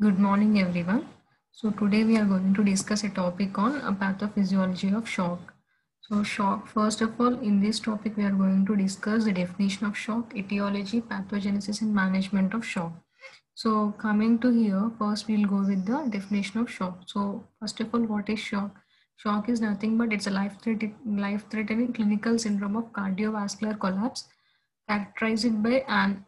Good morning, everyone. So today we are going to discuss a topic on a pathophysiology of shock. So shock, first of all, in this topic we are going to discuss the definition of shock, etiology, pathogenesis and management of shock. So coming to here, first we'll go with the definition of shock. So first of all, what is shock? Shock is nothing but it's a life-threatening clinical syndrome of cardiovascular collapse characterized by an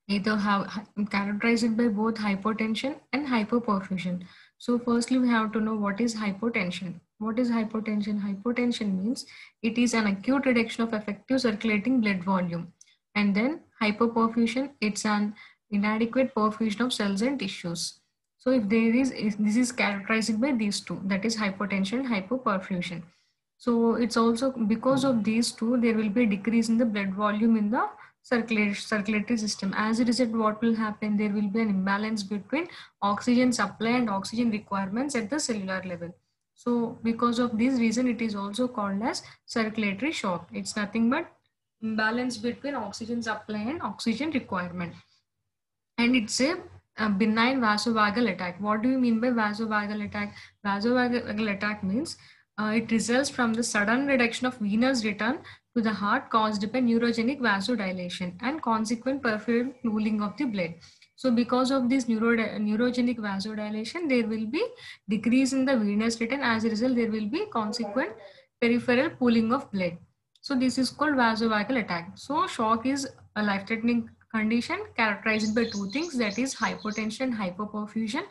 either have characterized by both hypotension and hypoperfusion. So firstly, we have to know what is hypotension. What is hypotension? Hypotension means it is an acute reduction of effective circulating blood volume. And then hypoperfusion, it's an inadequate perfusion of cells and tissues. So if this is characterized by these two, that is hypotension and hypoperfusion. So it's also because of these two, there will be a decrease in the blood volume in the circulatory system. As a result, what will happen? There will be an imbalance between oxygen supply and oxygen requirements at the cellular level. So because of this reason, it is also called as circulatory shock. It's nothing but imbalance between oxygen supply and oxygen requirement. And it's a benign vasovagal attack. What do you mean by vasovagal attack? Vasovagal attack means it results from the sudden reduction of venous return to the heart caused by neurogenic vasodilation and consequent peripheral pooling of the blood. So because of this neurogenic vasodilation, there will be decrease in the venous return. As a result, there will be consequent peripheral pooling of blood. So this is called vasovagal attack. So shock is a life-threatening condition characterized by two things, that is hypotension, hypoperfusion,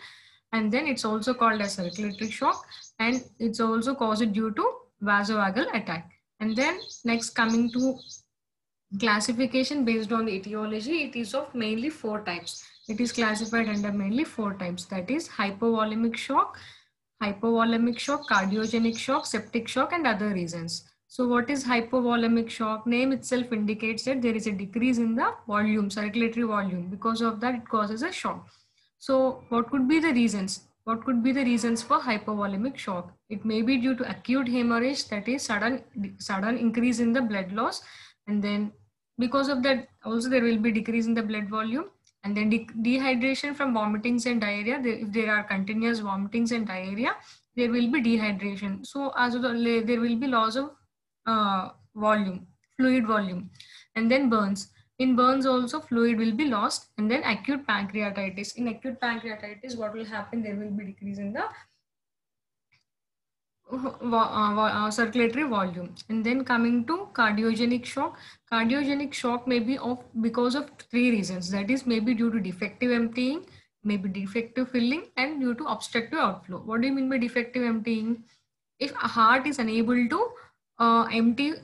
and then it's also called as circulatory shock, and it's also caused due to vasovagal attack. And then next, coming to classification based on the etiology, it is of mainly four types. It is classified under mainly four types, that is hypovolemic shock, cardiogenic shock, septic shock, and other reasons. So what is hypovolemic shock? Name itself indicates that there is a decrease in the volume, circulatory volume. Because of that, it causes a shock. So what could be the reasons? What could be the reasons for hypovolemic shock? It may be due to acute hemorrhage, that is sudden increase in the blood loss, and then because of that also there will be decrease in the blood volume, and then dehydration from vomitings and diarrhea. If there are continuous vomitings and diarrhea, there will be dehydration. So as well, there will be loss of fluid volume. And then burns. In burns also fluid will be lost. And then acute pancreatitis. In acute pancreatitis, what will happen? There will be decrease in the circulatory volume. And then coming to cardiogenic shock. Cardiogenic shock may be because of three reasons. That is, maybe due to defective emptying, maybe defective filling, and due to obstructive outflow. What do you mean by defective emptying? If a heart is unable to empty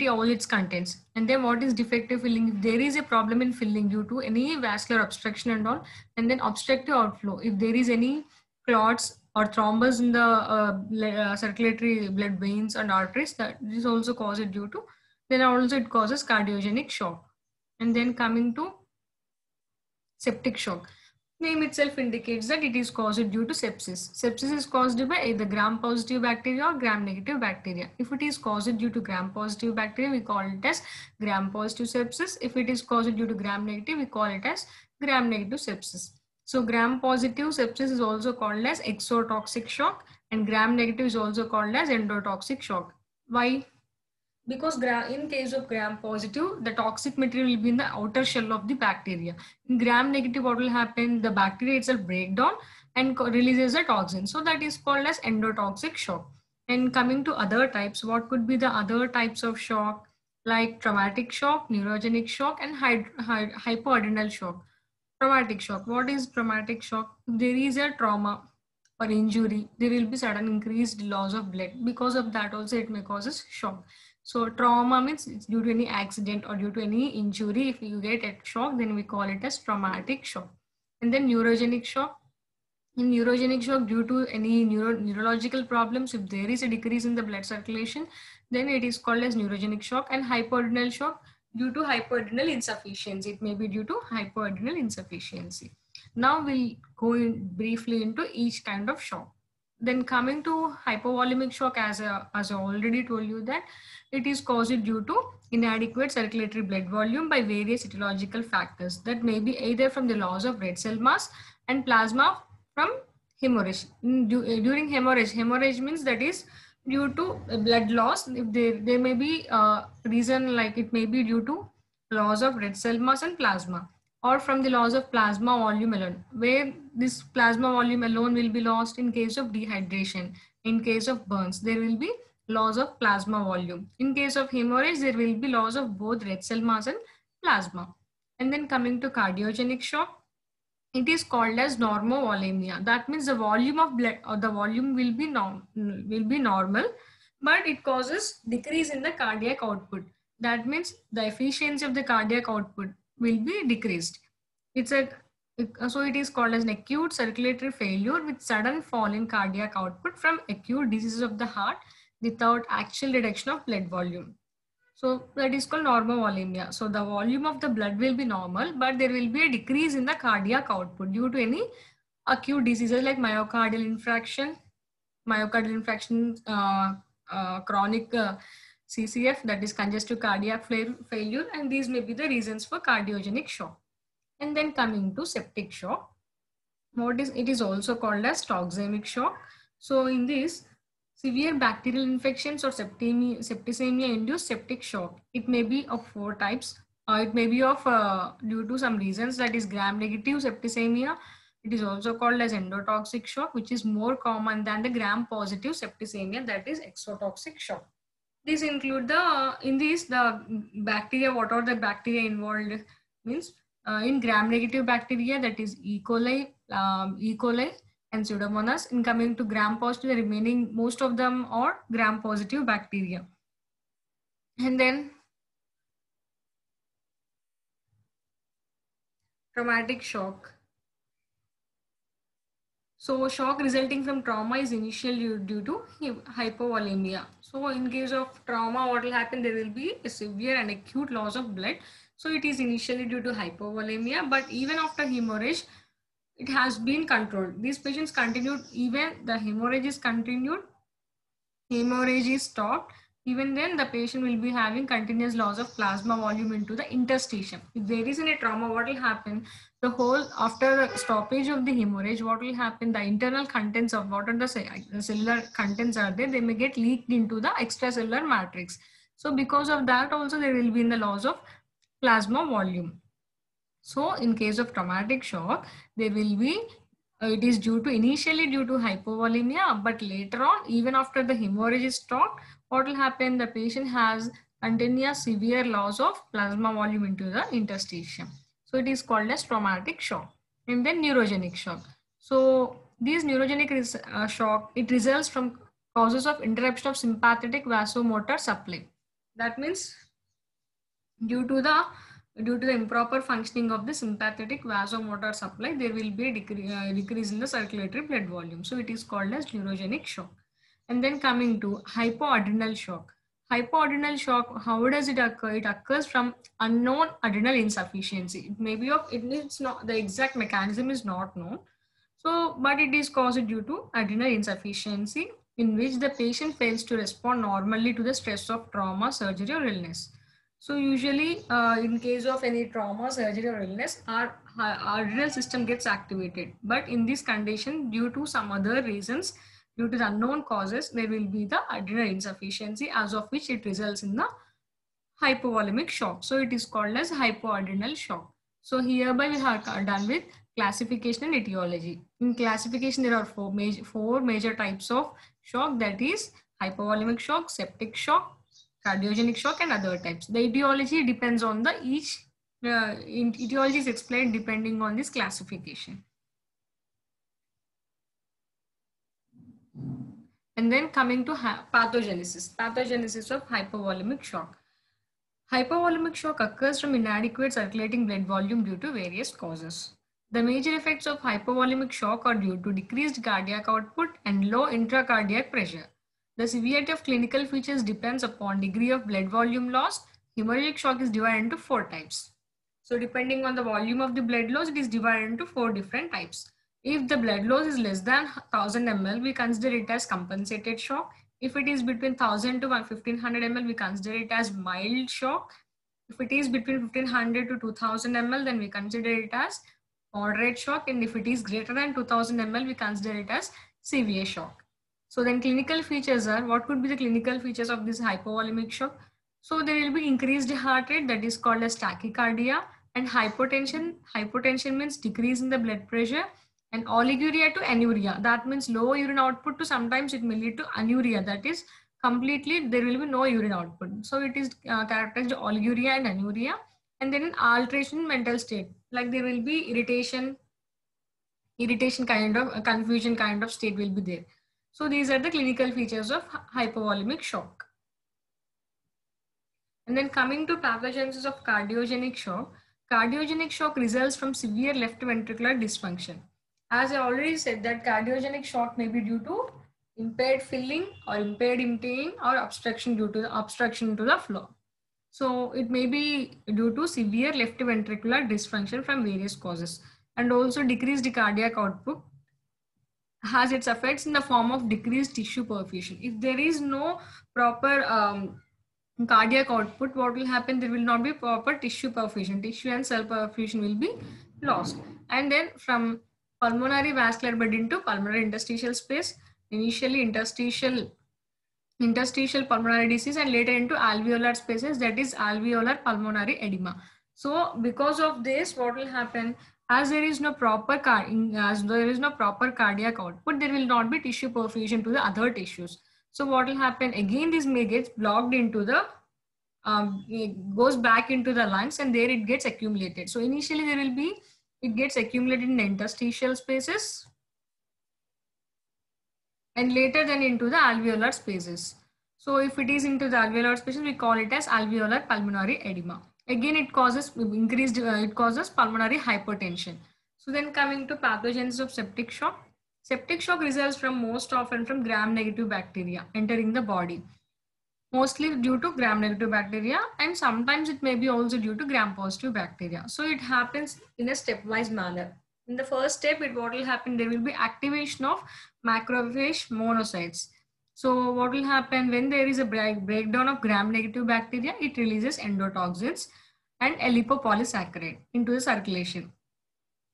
all its contents, and then what is defective filling? If there is a problem in filling due to any vascular obstruction and all, and then obstructive outflow, if there is any clots or thrombus in the circulatory blood veins and arteries, that is also caused due to, then also it causes cardiogenic shock. And then coming to septic shock. Name itself indicates that it is caused due to sepsis. Sepsis is caused by either gram-positive bacteria or gram-negative bacteria. If it is caused due to gram-positive bacteria, we call it as gram-positive sepsis. If it is caused due to gram-negative, we call it as gram-negative sepsis. So gram-positive sepsis is also called as exotoxic shock, and gram-negative is also called as endotoxic shock. Why? Because in case of gram positive, the toxic material will be in the outer shell of the bacteria. In gram negative, what will happen? The bacteria itself break down and releases a toxin. So that is called as endotoxic shock. And coming to other types, what could be the other types of shock? Like traumatic shock, neurogenic shock, and hypoadrenal shock. Traumatic shock. What is traumatic shock? If there is a trauma or injury, there will be sudden increased loss of blood. Because of that also it may cause shock. So trauma means it's due to any accident or due to any injury. If you get a shock, then we call it as traumatic shock. And then neurogenic shock. In neurogenic shock, due to any neurological problems, if there is a decrease in the blood circulation, then it is called as neurogenic shock. And hypoadrenal shock, due to hypoadrenal insufficiency. It may be due to hypoadrenal insufficiency. Now we'll go briefly into each kind of shock. Then coming to hypovolemic shock, as I already told you that it is caused due to inadequate circulatory blood volume by various etiological factors that may be either from the loss of red cell mass and plasma from hemorrhage. During hemorrhage means that is due to blood loss. If there may be reason, like it may be due to loss of red cell mass and plasma, or from the loss of plasma volume alone, where this plasma volume alone will be lost in case of dehydration. In case of burns, there will be loss of plasma volume. In case of hemorrhage, there will be loss of both red cell mass and plasma. And then coming to cardiogenic shock, it is called as normovolemia. That means the volume of blood or the volume will be normal, but it causes decrease in the cardiac output. That means the efficiency of the cardiac output will be decreased. So it is called as an acute circulatory failure with sudden fall in cardiac output from acute diseases of the heart without actual reduction of blood volume. So that is called normovolemia. So the volume of the blood will be normal, but there will be a decrease in the cardiac output due to any acute diseases like myocardial infarction, chronic CCF, that is congestive cardiac failure, and these may be the reasons for cardiogenic shock. And then coming to septic shock, it is also called as toxemic shock. So in this, severe bacterial infections or septicemia induced septic shock. It may be of 4 types. It may be of due to some reasons, that is gram-negative septicemia. It is also called as endotoxic shock, which is more common than the gram-positive septicemia, that is exotoxic shock. These include the bacteria. What are the bacteria involved? Means in gram-negative bacteria, that is E. coli, and Pseudomonas. In coming to gram-positive, the remaining most of them are gram-positive bacteria. And then traumatic shock. So shock resulting from trauma is initially due to hypovolemia. So in case of trauma, what will happen? There will be a severe and acute loss of blood. So it is initially due to hypovolemia, but even after hemorrhage, it has been controlled. These patients continued, even the hemorrhage is continued, hemorrhage is stopped, even then the patient will be having continuous loss of plasma volume into the interstitium. If there is any trauma, what will happen? The whole, after the stoppage of the hemorrhage, what will happen? The internal contents of what are the cellular contents are there, they may get leaked into the extracellular matrix. So because of that also there will be in the loss of plasma volume. So in case of traumatic shock, there will be, it is initially due to hypovolemia, but later on, even after the hemorrhage is stopped, what will happen? The patient has continuous severe loss of plasma volume into the interstitium. So it is called as traumatic shock. And then neurogenic shock. So these neurogenic shock, it results from causes of interruption of sympathetic vasomotor supply. That means due to the improper functioning of the sympathetic vasomotor supply, there will be a decrease in the circulatory blood volume. So it is called as neurogenic shock. And then coming to hypoadrenal shock. Hypoadrenal shock, how does it occur? It occurs from unknown adrenal insufficiency. It may be of, it's not, the exact mechanism is not known. So, but it is caused due to adrenal insufficiency, in which the patient fails to respond normally to the stress of trauma, surgery or illness. So usually in case of any trauma, surgery or illness, our adrenal system gets activated. But in this condition, due to some other reasons, due to the unknown causes, there will be the adrenal insufficiency, as of which it results in the hypovolemic shock. So it is called as hypoadrenal shock. So hereby we have done with classification and etiology. In classification, there are four major types of shock, that is hypovolemic shock, septic shock, cardiogenic shock, and other types. The etiology depends on the etiology is explained depending on this classification. And then coming to pathogenesis of hypovolemic shock. Hypovolemic shock occurs from inadequate circulating blood volume due to various causes. The major effects of hypovolemic shock are due to decreased cardiac output and low intracardiac pressure. The severity of clinical features depends upon degree of blood volume loss. Hemorrhagic shock is divided into 4 types. So depending on the volume of the blood loss, it is divided into 4 different types. If the blood loss is less than 1000 ml, we consider it as compensated shock. If it is between 1000 to 1500 ml, we consider it as mild shock. If it is between 1500 to 2000 ml, then we consider it as moderate shock, and if it is greater than 2000 ml, we consider it as severe shock. So then clinical features are, what could be the clinical features of this hypovolemic shock? So there will be increased heart rate, that is called as tachycardia, and hypotension. Hypotension means decrease in the blood pressure, and oliguria to anuria. That means low urine output to sometimes it may lead to anuria. That is completely there will be no urine output. So it is characterized oliguria and anuria. And then an alteration in mental state, like there will be irritation kind of confusion kind of state will be there. So these are the clinical features of hypovolemic shock. And then coming to pathogenesis of cardiogenic shock. Cardiogenic shock results from severe left ventricular dysfunction. As I already said that cardiogenic shock may be due to impaired filling or impaired emptying or obstruction due to the obstruction to the flow. So it may be due to severe left ventricular dysfunction from various causes, and also decreased cardiac output has its effects in the form of decreased tissue perfusion. If there is no proper cardiac output, what will happen? There will not be proper tissue perfusion. Tissue and cell perfusion will be lost. And then from pulmonary vascular bed into pulmonary interstitial space, initially interstitial pulmonary disease, and later into alveolar spaces, that is alveolar pulmonary edema. So because of this, what will happen? As there is no proper cardiac output, there will not be tissue perfusion to the other tissues. So what will happen? Again, this may get blocked into the, it goes back into the lungs, and there it gets accumulated. So initially there will be, it gets accumulated in the interstitial spaces, and later then into the alveolar spaces. So if it is into the alveolar spaces, we call it as alveolar pulmonary edema. Again, it causes it causes pulmonary hypertension. So then coming to pathogens of septic shock. Septic shock results from most often from gram-negative bacteria entering the body, mostly due to gram-negative bacteria, and sometimes it may be also due to gram-positive bacteria. So it happens in a stepwise manner. In the first step, what will happen? There will be activation of macrophage monocytes. So what will happen when there is a breakdown of gram-negative bacteria? It releases endotoxins and a lipopolysaccharide into the circulation.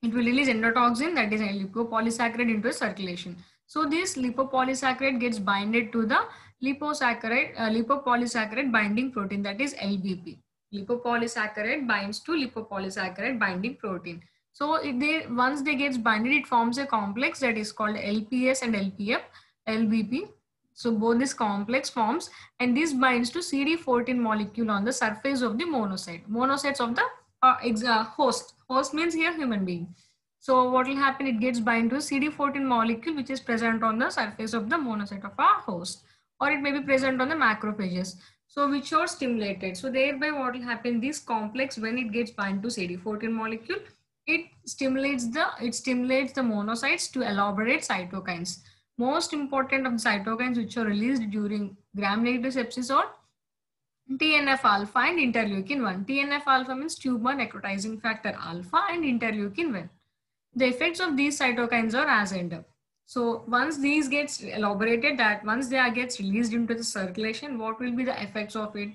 It will release endotoxin, that is a lipopolysaccharide, into the circulation. So this lipopolysaccharide gets binded to the lipopolysaccharide binding protein, that is LBP. Lipopolysaccharide binds to lipopolysaccharide binding protein. So once they gets binded, it forms a complex that is called LPS and LBP. So both this complex forms, and this binds to CD14 molecule on the surface of the monocyte. Monocytes of the host. Host means here human being. So what will happen? It gets bind to CD14 molecule which is present on the surface of the monocyte of our host, or it may be present on the macrophages. So which are stimulated. So thereby what will happen? This complex, when it gets bind to CD14 molecule, it stimulates the monocytes to elaborate cytokines. Most important of the cytokines which are released during gram-negative sepsis are TNF alpha and interleukin 1. TNF alpha means tumor necrotizing factor alpha, and interleukin 1. The effects of these cytokines are as under. So once these gets elaborated, that once they gets released into the circulation, what will be the effects of it?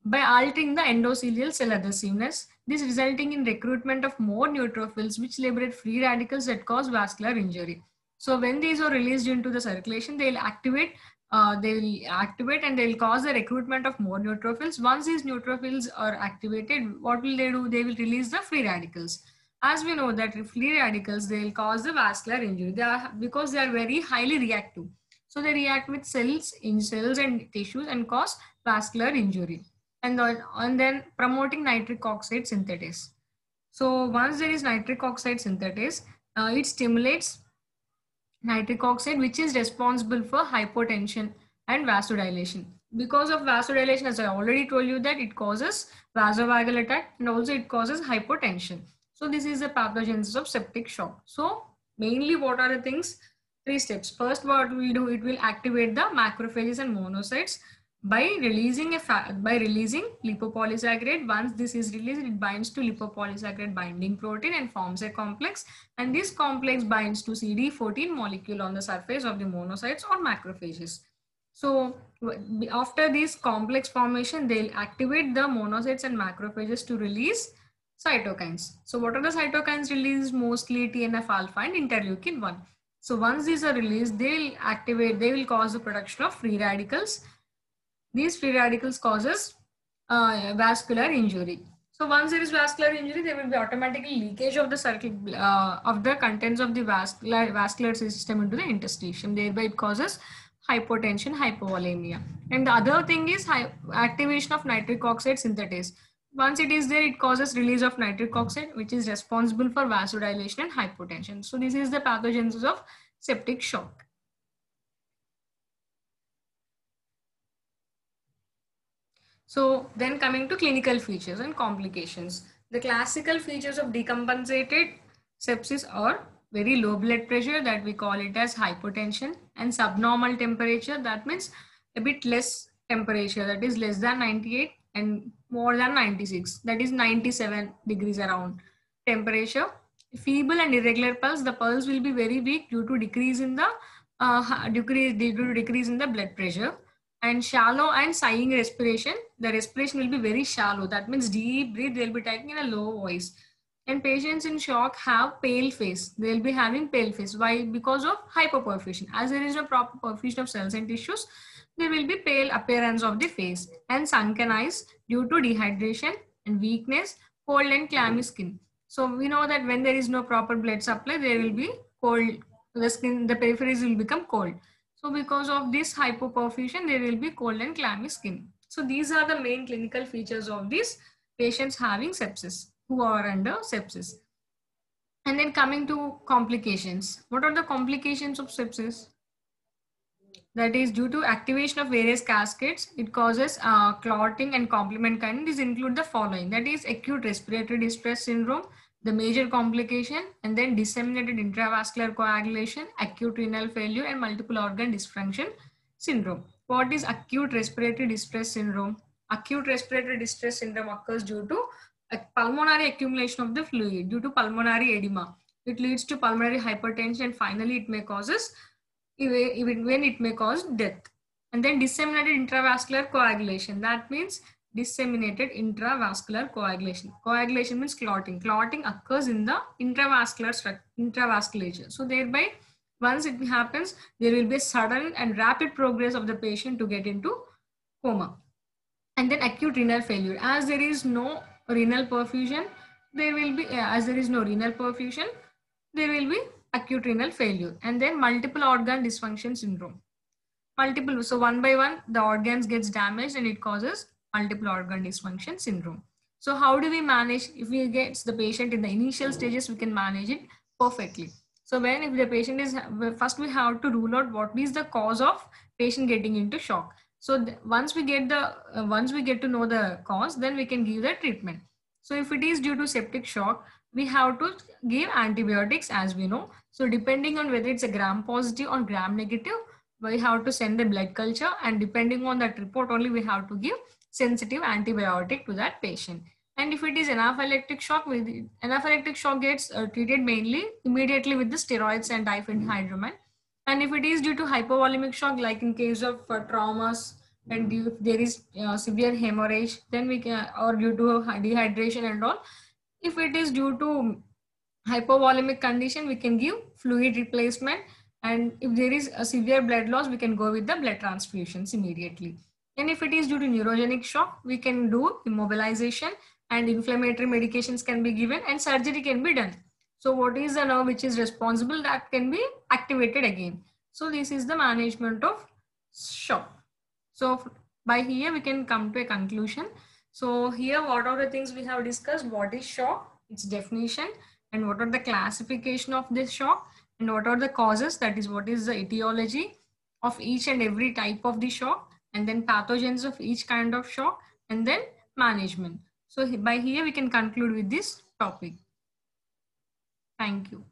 By altering the endothelial cell adhesiveness, this resulting in recruitment of more neutrophils which liberate free radicals that cause vascular injury. So when these are released into the circulation, they will activate and they'll cause the recruitment of more neutrophils. Once these neutrophils are activated, what will they do? They will release the free radicals. As we know that free radicals, they will cause the vascular injury. Because they are very highly reactive. So they react with cells and tissues and cause vascular injury. And then promoting nitric oxide synthetase. So once there is nitric oxide synthetase, it stimulates nitric oxide, which is responsible for hypotension and vasodilation. Because of vasodilation, as I already told you, that it causes vasovagal attack, and also it causes hypotension. So this is the pathogenesis of septic shock. So mainly what are the things? 3 steps. First, what we will do, it will activate the macrophages and monocytes by releasing lipopolysaccharide. Once this is released, it binds to lipopolysaccharide binding protein and forms a complex, and this complex binds to CD14 molecule on the surface of the monocytes or macrophages. So after this complex formation, they'll activate the monocytes and macrophages to release Cytokines. So what are the cytokines released? Mostly TNF alpha and interleukin 1. So once these are released, they will cause the production of free radicals. These free radicals causes vascular injury. So once there is vascular injury, there will be automatically leakage of the of the contents of the vascular system into the interstitium. Thereby it causes hypotension, hypovolemia. And the other thing is activation of nitric oxide synthetase. Once it is there, it causes release of nitric oxide, which is responsible for vasodilation and hypotension. So this is the pathogenesis of septic shock. So then coming to clinical features and complications. The classical features of decompensated sepsis are very low blood pressure, that we call it as hypotension, and subnormal temperature, that means a bit less temperature, that is less than 98 and more than 96, that is 97 degrees around temperature. Feeble and irregular pulse, the pulse will be very weak due to decrease in the decrease in the blood pressure. And shallow and sighing respiration, the respiration will be very shallow, that means deep breath they'll be taking in a low voice. And patients in shock have pale face, they'll be having pale face. Why? Because of hypoperfusion. As there is no proper perfusion of cells and tissues, there will be pale appearance of the face. And sunken eyes due to dehydration and weakness, cold and clammy skin. So we know that when there is no proper blood supply, there will be cold, the skin, the peripheries will become cold. So because of this hypoperfusion, there will be cold and clammy skin. So these are the main clinical features of these patients having sepsis, who are under sepsis. And then coming to complications. What are the complications of sepsis? That is due to activation of various cascades. It causes clotting and complement kind. These include the following. That is acute respiratory distress syndrome, the major complication, and then disseminated intravascular coagulation, acute renal failure, and multiple organ dysfunction syndrome. What is acute respiratory distress syndrome? Acute respiratory distress syndrome occurs due to a pulmonary accumulation of the fluid due to pulmonary edema. It leads to pulmonary hypertension, and finally it may causes, even when it may cause death. And then disseminated intravascular coagulation, that means disseminated intravascular coagulation. Coagulation means clotting. Clotting occurs in the intravasculature. So thereby, once it happens, there will be a sudden and rapid progress of the patient to get into coma. And then acute renal failure. As there is no renal perfusion, there will be, there will be acute renal failure. And then multiple organ dysfunction syndrome. So one by one, the organs gets damaged and it causes multiple organ dysfunction syndrome. So how do we manage? If we get the patient in the initial stages, we can manage it perfectly. So if the patient is, first we have to rule out what is the cause of patient getting into shock. So once we get to know the cause, then we can give the treatment. So if it is due to septic shock, we have to give antibiotics, as we know. So depending on whether it's a gram positive or gram negative, we have to send the blood culture, and depending on that report only, we have to give sensitive antibiotic to that patient. And if it is anaphylactic shock, anaphylactic shock gets treated mainly immediately with the steroids and diphenhydramine. And if it is due to hypovolemic shock, like in case of traumas, and if there is severe hemorrhage, then we can, or due to dehydration and all. If it is due to hypovolemic condition, we can give fluid replacement. And if there is a severe blood loss, we can go with the blood transfusions immediately. And if it is due to neurogenic shock, we can do immobilization, and inflammatory medications can be given, and surgery can be done. So what is the nerve which is responsible, that can be activated again. So this is the management of shock. So by here we can come to a conclusion. So here, what are the things we have discussed? What is shock, its definition, and what are the classification of this shock, and what are the causes, that is what is the etiology of each and every type of the shock, and then pathogens of each kind of shock, and then management. So by here we can conclude with this topic. Thank you.